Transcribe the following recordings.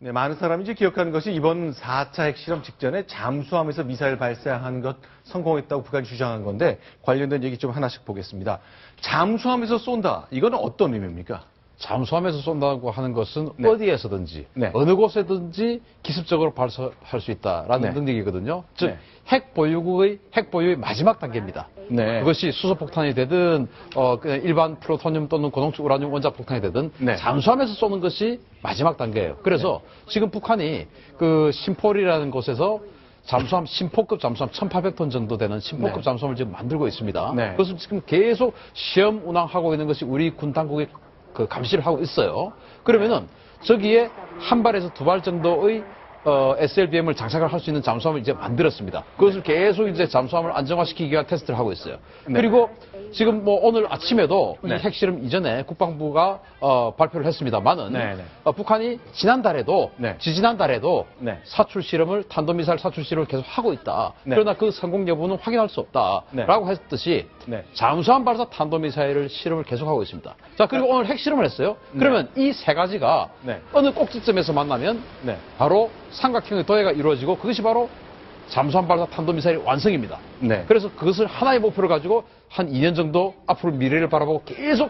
네, 많은 사람이 이제 기억하는 것이 이번 4차 핵실험 직전에 잠수함에서 미사일 발사한 것 성공했다고 북한이 주장한 건데 관련된 얘기 좀 하나씩 보겠습니다. 잠수함에서 쏜다. 이건 어떤 의미입니까? 잠수함에서 쏜다고 하는 것은 네. 어디에서든지 네. 어느 곳에든지 기습적으로 발사할 수 있다라는 네. 능력이거든요. 즉 네. 핵 보유의 마지막 단계입니다. 네. 그것이 수소폭탄이 되든 그냥 일반 플루토늄 또는 고농축 우라늄 원자폭탄이 되든 네. 잠수함에서 쏘는 것이 마지막 단계예요. 그래서 지금 북한이 그 심폴이라는 곳에서 잠수함 심포급 잠수함 1,800톤 정도 되는 심포급 네. 잠수함을 지금 만들고 있습니다. 네. 그것을 지금 계속 시험 운항하고 있는 것이 우리 군 당국의 그 감시를 하고 있어요. 그러면은 저기에 한 발에서 두 발 정도의 SLBM을 장착을 할 수 있는 잠수함을 이제 만들었습니다. 그것을 계속 이제 잠수함을 안정화시키기 위한 테스트를 하고 있어요. 네. 그리고 지금 뭐 오늘 아침에도 네. 이 핵실험 이전에 국방부가 발표를 했습니다만은 네, 네. 북한이 지난달에도 네. 지지난달에도 네. 사출 실험을 탄도미사일 사출 실험을 계속 하고 있다. 네. 그러나 그 성공 여부는 확인할 수 없다라고 네. 했듯이 네. 잠수함 발사 탄도미사일을 실험을 계속하고 있습니다. 자, 그리고 오늘 핵실험을 했어요. 그러면 이 세 가지가 네. 어느 꼭지점에서 만나면 네. 바로 삼각형의 도해가 이루어지고 그것이 바로 잠수함 발사 탄도미사일의 완성입니다. 네. 그래서 그것을 하나의 목표를 가지고 한 2년 정도 앞으로 미래를 바라보고 계속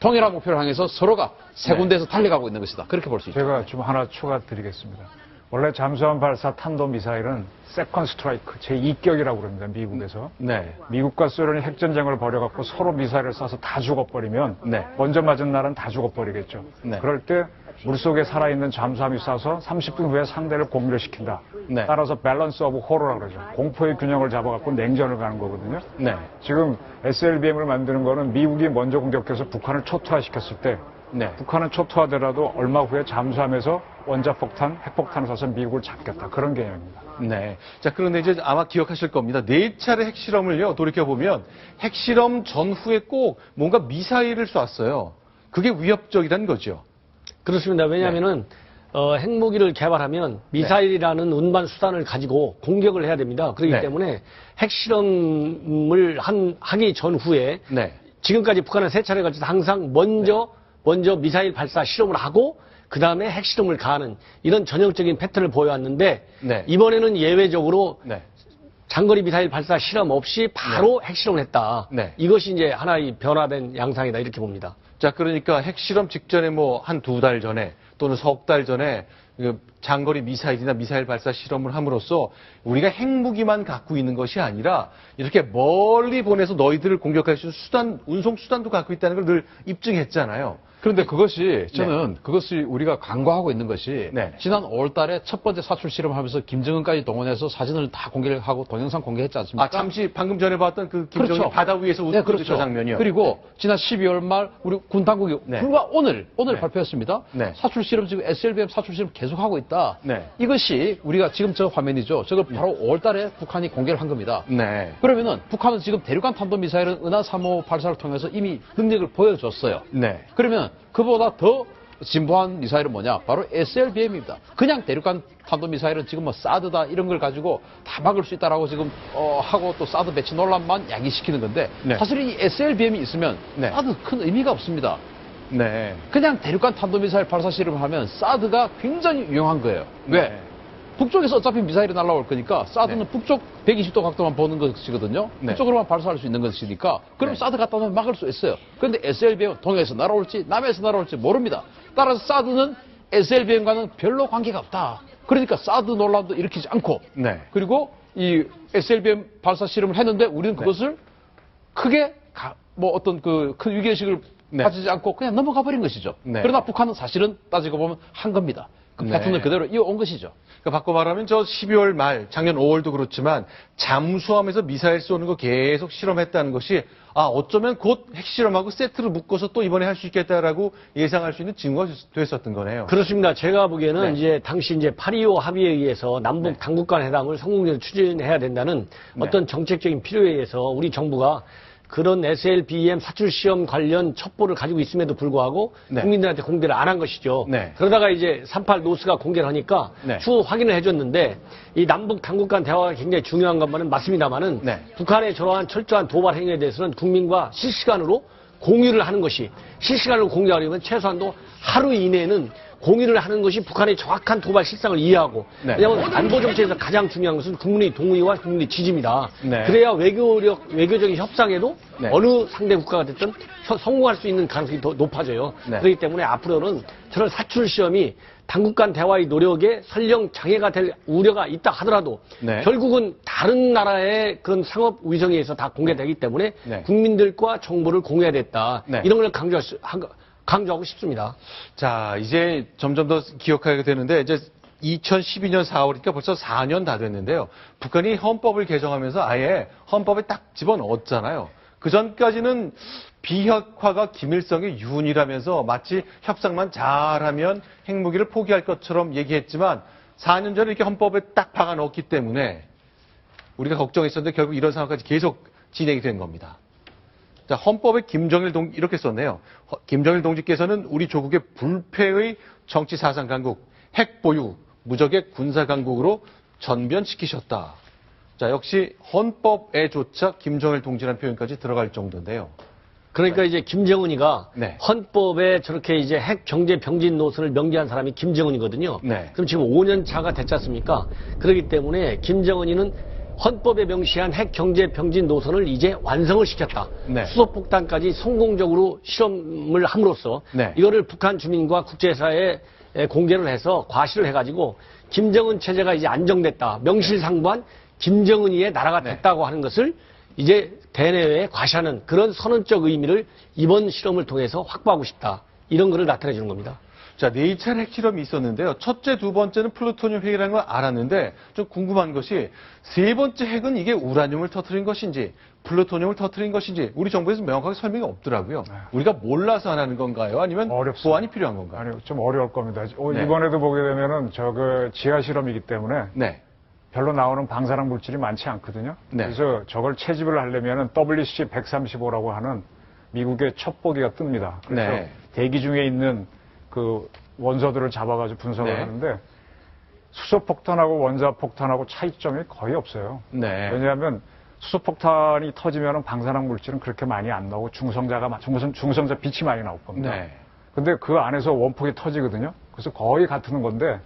동일한 목표를 향해서 서로가 세 네. 군데에서 달려가고 있는 것이다. 그렇게 볼 수 있죠. 제가 좀 하나 추가 드리겠습니다. 원래 잠수함 발사 탄도미사일은 세컨 스트라이크 제2격이라고 그럽니다. 미국에서. 네. 미국과 소련이 핵전쟁을 벌여갖고 서로 미사일을 쏴서 다 죽어버리면 네. 먼저 맞은 나라는 다 죽어버리겠죠. 네. 그럴 때 물속에 살아있는 잠수함이 쏴서 30분 후에 상대를 공멸 시킨다. 네. 따라서 밸런스 오브 호러라고 그러죠. 공포의 균형을 잡아갖고 냉전을 가는 거거든요. 네. 지금 SLBM을 만드는 거는 미국이 먼저 공격해서 북한을 초토화시켰을 때 네. 북한은 초토화되더라도 얼마 후에 잠수함에서 원자폭탄, 핵폭탄을 쏴서 미국을 잡겠다. 그런 개념입니다. 네. 자, 그런데 이제 아마 기억하실 겁니다. 4차례 핵실험을요, 돌이켜보면 핵실험 전후에 꼭 뭔가 미사일을 쐈어요. 그게 위협적이라는 거죠. 그렇습니다. 왜냐하면은 핵무기를 개발하면 미사일이라는 운반 수단을 가지고 공격을 해야 됩니다. 그렇기 네. 때문에 핵실험을 하기 전후에 네. 지금까지 북한은 3차례 걸쳐서 항상 먼저 미사일 발사 실험을 하고 그 다음에 핵실험을 가하는 이런 전형적인 패턴을 보여왔는데 네. 이번에는 예외적으로 네. 장거리 미사일 발사 실험 없이 바로 핵실험을 했다. 네. 이것이 이제 하나의 변화된 양상이다 이렇게 봅니다. 자, 그러니까 핵실험 직전에 뭐 한 2달 전에 또는 석 달 전에 그 장거리 미사일이나 미사일 발사 실험을 함으로써 우리가 핵무기만 갖고 있는 것이 아니라 이렇게 멀리 보내서 너희들을 공격할 수 있는 수단, 운송 수단도 갖고 있다는 걸 늘 입증했잖아요. 그런데 그것이 저는 그것이 우리가 간과하고 있는 것이 네. 지난 5월 달에 첫 번째 사출 실험을 하면서 김정은까지 동원해서 사진을 다 공개하고 동영상 공개했지 않습니까? 아, 잠시 방금 전에 봤던 그 김정일 그렇죠. 바다 위에서 웃는 네, 그렇죠. 저 장면이요. 그리고 지난 12월 말 우리 군 당국이 네. 불과 오늘 네. 발표했습니다. 네. 사출 실험 지금 SLBM 사출 실험 계속하고 있다. 네. 이것이 우리가 지금 저 화면이죠. 저걸 바로 5월 달에 북한이 공개를 한 겁니다. 네. 그러면은 북한은 지금 대륙간 탄도미사일은 은하 3호 발사를 통해서 이미 능력을 보여줬어요. 네. 그러면 그보다 더 진보한 미사일은 뭐냐? 바로 SLBM입니다. 그냥 대륙간 탄도미사일은 지금 뭐 사드다 이런 걸 가지고 다 막을 수 있다라고 지금 하고 또 사드 배치 논란만 야기시키는 건데 네. 사실 이 SLBM이 있으면 네. 사드 큰 의미가 없습니다. 네. 그냥 대륙간 탄도미사일 발사 실험을 하면 사드가 굉장히 유용한 거예요. 왜? 네. 북쪽에서 어차피 미사일이 날아올 거니까 사드는 네. 북쪽 120도 각도만 보는 것이거든요. 네. 그쪽으로만 발사할 수 있는 것이니까 그럼 네. 사드 갖다 놓으면 막을 수 있어요. 그런데 SLBM은 동해에서 날아올지 남해에서 날아올지 모릅니다. 따라서 사드는 SLBM과는 별로 관계가 없다. 그러니까 사드 논란도 일으키지 않고 네. 그리고 이 SLBM 발사 실험을 했는데 우리는 그것을 크게 뭐 어떤 그 큰 위기의식을 네. 가지지 않고 그냥 넘어가 버린 것이죠. 네. 그러나 북한은 사실은 따지고 보면 한 겁니다. 그 네. 패턴을 그대로 이어온 것이죠. 그러니까 바꿔 말하면 저 12월 말, 작년 5월도 그렇지만 잠수함에서 미사일 쏘는 거 계속 실험했다는 것이 어쩌면 곧 핵실험하고 세트를 묶어서 또 이번에 할 수 있겠다라고 예상할 수 있는 징후가 됐었던 거네요. 그렇습니다. 제가 보기에는 네. 이제 당시 이제 8.25 합의에 의해서 남북 네. 당국 간 회담을 성공적으로 추진해야 된다는 네. 어떤 정책적인 필요에 의해서 우리 정부가 그런 SLBM 사출 시험 관련 첩보를 가지고 있음에도 불구하고 네. 국민들한테 공개를 안 한 것이죠. 네. 그러다가 이제 38 노스가 공개를 하니까 네. 추후 확인을 해줬는데 이 남북 당국 간 대화가 굉장히 중요한 것만은 맞습니다만은 네. 북한의 저러한 철저한 도발 행위에 대해서는 국민과 실시간으로 공유를 하는 것이 실시간으로 공유하려면 최소한도 하루 이내에는 공유를 하는 것이 북한의 정확한 도발 실상을 이해하고 네. 왜냐하면 안보 정책에서 가장 중요한 것은 국민의 동의와 국민의 지지입니다. 네. 그래야 외교적인 협상에도 네. 어느 상대 국가가 됐든 성공할 수 있는 가능성이 더 높아져요. 네. 그렇기 때문에 앞으로는 저런 사출 시험이 당국 간 대화의 노력에 설령 장애가 될 우려가 있다 하더라도 네. 결국은 다른 나라의 그런 상업 위성에 의해서 다 공개되기 때문에 네. 국민들과 정보를 공유해야 됐다. 네. 이런 걸 강조하고 싶습니다. 자, 이제 점점 더 기억하게 되는데, 이제 2012년 4월이니까 벌써 4년 다 됐는데요. 북한이 헌법을 개정하면서 아예 헌법에 딱 집어넣었잖아요. 그 전까지는 비핵화가 김일성의 유훈이라면서 마치 협상만 잘하면 핵무기를 포기할 것처럼 얘기했지만 4년 전에 이렇게 헌법에 딱 박아 넣었기 때문에 우리가 걱정했었는데 결국 이런 상황까지 계속 진행이 된 겁니다. 자, 헌법에 김정일 이렇게 썼네요. 김정일 동지께서는 우리 조국의 불패의 정치 사상 강국, 핵 보유, 무적의 군사 강국으로 전변시키셨다. 자, 역시 헌법에조차 김정일 동지라는 표현까지 들어갈 정도인데요. 그러니까 이제 김정은이가 네. 헌법에 저렇게 이제 핵 경제 병진 노선을 명기한 사람이 김정은이거든요. 네. 그럼 지금 5년 차가 됐지 않습니까? 그렇기 때문에 김정은이는 헌법에 명시한 핵 경제 병진 노선을 이제 완성을 시켰다. 네. 수소폭탄까지 성공적으로 실험을 함으로써 네. 이거를 북한 주민과 국제사회에 공개를 해서 과시를 해가지고 김정은 체제가 이제 안정됐다. 명실상부한 김정은이의 나라가 됐다고 하는 것을 이제 대내외에 과시하는 그런 선언적 의미를 이번 실험을 통해서 확보하고 싶다. 이런 거를 나타내 주는 겁니다. 자, 4차례 핵실험이 있었는데요. 첫째, 두 번째는 플루토늄 핵이라는 걸 알았는데 좀 궁금한 것이 세 번째 핵은 이게 우라늄을 터뜨린 것인지 플루토늄을 터뜨린 것인지 우리 정부에서 명확하게 설명이 없더라고요. 우리가 몰라서 안 하는 건가요? 아니면 어렵습니다. 보완이 필요한 건가요? 아니, 좀 어려울 겁니다. 네. 이번에도 보게 되면은 저거 지하 실험이기 때문에 네. 별로 나오는 방사능 물질이 많지 않거든요. 네. 그래서 저걸 채집을 하려면은 WC-135라고 하는 미국의 첩보기가 뜹니다. 그래서 네. 대기 중에 있는 그 원소들을 잡아가지고 분석을 네. 하는데 수소폭탄하고 원자폭탄하고 차이점이 거의 없어요. 네. 왜냐하면 수소폭탄이 터지면 방사능 물질은 그렇게 많이 안 나오고 중성자 빛이 많이 나올 겁니다. 네. 근데 그 안에서 원폭이 터지거든요. 그래서 거의 같은 건데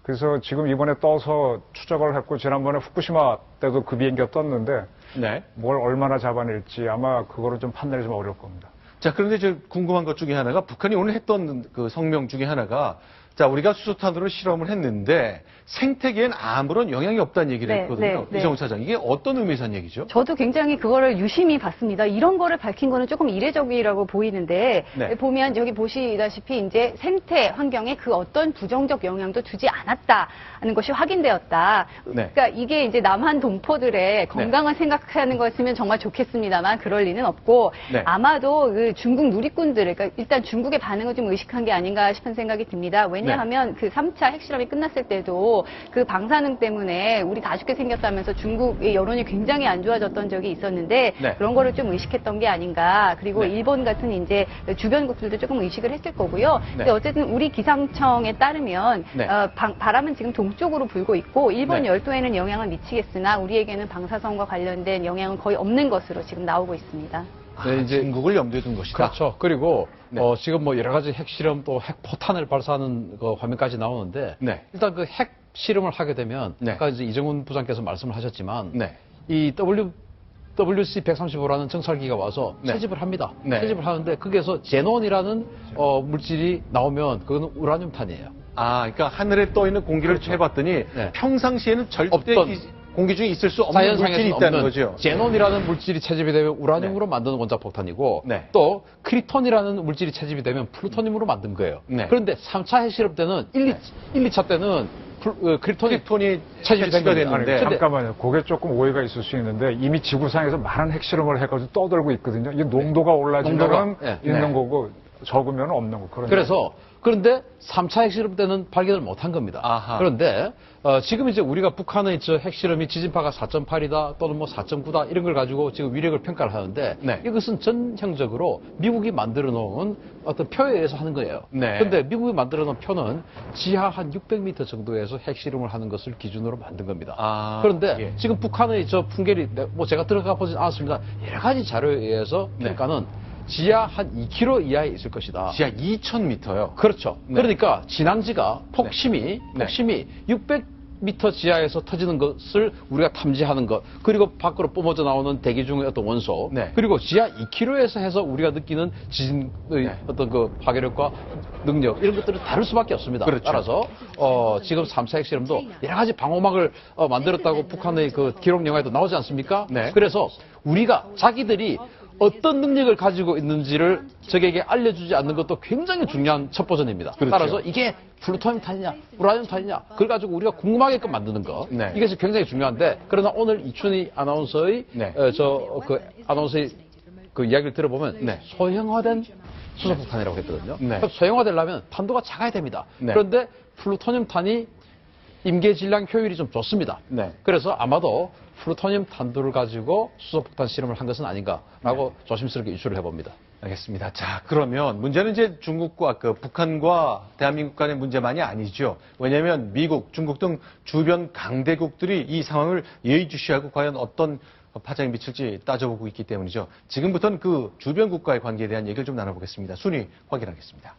그래서 지금 이번에 떠서 추적을 했고 지난번에 후쿠시마 때도 그 비행기가 떴는데 네. 뭘 얼마나 잡아낼지 아마 그거를 좀 판단이 좀 어려울 겁니다. 자, 그런데 저 궁금한 것 중에 하나가 북한이 오늘 했던 그 성명 중에 하나가 자, 우리가 수소탄으로 실험을 했는데 생태계엔 아무런 영향이 없다는 얘기를 네, 했거든요. 네. 이정우 차장. 이게 어떤 의미에서 한 얘기죠? 저도 굉장히 그거를 유심히 봤습니다. 이런 거를 밝힌 거는 조금 이례적이라고 보이는데 네. 보면 여기 보시다시피 이제 생태 환경에 그 어떤 부정적 영향도 주지 않았다는 것이 확인되었다. 네. 그러니까 이게 이제 남한 동포들의 건강을 생각하는 거였으면 정말 좋겠습니다만 그럴 리는 없고 네. 아마도 그 중국 누리꾼들, 그러니까 일단 중국의 반응을 좀 의식한 게 아닌가 싶은 생각이 듭니다. 왜냐하면 그 3차 핵실험이 끝났을 때도 그 방사능 때문에 우리 다 죽게 생겼다면서 중국의 여론이 굉장히 안 좋아졌던 적이 있었는데 네. 그런 거를 좀 의식했던 게 아닌가. 그리고 네. 일본 같은 이제 주변국들도 조금 의식을 했을 거고요. 네. 근데 어쨌든 우리 기상청에 따르면 네. 바람은 지금 동쪽으로 불고 있고 일본 네. 열도에는 영향을 미치겠으나 우리에게는 방사선과 관련된 영향은 거의 없는 것으로 지금 나오고 있습니다. 네, 이제 중국을 염두에 둔 것이다. 그렇죠. 그리고 네. 지금 뭐 여러 가지 핵실험 또 핵포탄을 발사하는 그 화면까지 나오는데 네. 일단 그 핵 실험을 하게 되면 네. 아까 이제 이정훈 부장께서 말씀을 하셨지만 네. 이 WC-135라는 정찰기가 와서 네. 채집을 합니다. 네. 채집을 하는데 거기에서 제논이라는 물질이 나오면 그거는 우라늄탄이에요. 아, 그러니까 하늘에 떠 있는 공기를 그렇죠. 해봤더니 네. 평상시에는 절대 없던 공기 중에 있을 수 없는 물질이 자연상에서는 있다는 없는 거죠. 제논이라는 물질이 채집이 되면 우라늄으로 만드는 원자폭탄이고 네. 또 크리톤이라는 물질이 채집이 되면 플루토늄으로 만든 거예요. 네. 그런데 3차 핵실험 때는 1, 2차 때는 크리톤이 톤이 채집이 채취가 된 겁니다. 됐는데 근데- 잠깐만요. 그게 조금 오해가 있을 수 있는데 이미 지구상에서 많은 핵실험을 해가지고 떠들고 있거든요. 이게 농도가 올라지면 농도가, 네. 있는 네. 거고 적으면 없는 거. 그런데 3차 핵실험 때는 발견을 못한 겁니다. 아하. 그런데 지금 이제 우리가 북한의 저 핵실험이 지진파가 4.8이다 또는 뭐 4.9다 이런 걸 가지고 지금 위력을 평가를 하는데 네. 이것은 전형적으로 미국이 만들어 놓은 어떤 표에 의해서 하는 거예요. 네. 그런데 미국이 만들어 놓은 표는 지하 한 600m 정도에서 핵실험을 하는 것을 기준으로 만든 겁니다. 아, 그런데 예. 지금 북한의 저 풍계리 뭐 제가 들어가 보진 않았습니다. 여러 가지 자료에 의해서 네. 평가는 지하 한 2km 이하에 있을 것이다. 지하 2,000m요. 그렇죠. 네. 그러니까 진앙지가 폭심이 네. 600m 지하에서 터지는 것을 우리가 탐지하는 것, 그리고 밖으로 뿜어져 나오는 대기 중의 어떤 원소, 네. 그리고 지하 2km에서 해서 우리가 느끼는 지진의 네. 어떤 그 파괴력과 능력 이런 것들은 다를 수밖에 없습니다. 그렇죠. 따라서 지금 3차 핵실험도 여러 가지 방어막을 만들었다고 북한의 그 기록 영화에도 나오지 않습니까? 네. 그래서 우리가 자기들이 어떤 능력을 가지고 있는지를 적에게 알려주지 않는 것도 굉장히 중요한 첫 버전입니다. 그렇죠. 따라서 이게 플루토늄 탄이냐, 우라늄 탄이냐, 그걸 가지고 우리가 궁금하게끔 만드는 것, 네. 이것이 굉장히 중요한데, 그러나 오늘 이춘희 아나운서의 네. 아나운서의 그 이야기를 들어보면 네. 소형화된 수소폭탄이라고 했거든요. 네. 그래서 소형화되려면 탄도가 작아야 됩니다. 네. 그런데 플루토늄 탄이 임계 질량 효율이 좀 좋습니다. 네. 그래서 아마도 플루토늄 탄두를 가지고 수소폭탄 실험을 한 것은 아닌가라고 조심스럽게 유추를 해봅니다. 알겠습니다. 자, 그러면 문제는 이제 중국과 북한과 대한민국 간의 문제만이 아니죠. 왜냐하면 미국, 중국 등 주변 강대국들이 이 상황을 예의주시하고 과연 어떤 파장이 미칠지 따져보고 있기 때문이죠. 지금부터는 그 주변 국가의 관계에 대한 얘기를 좀 나눠보겠습니다. 순위 확인하겠습니다.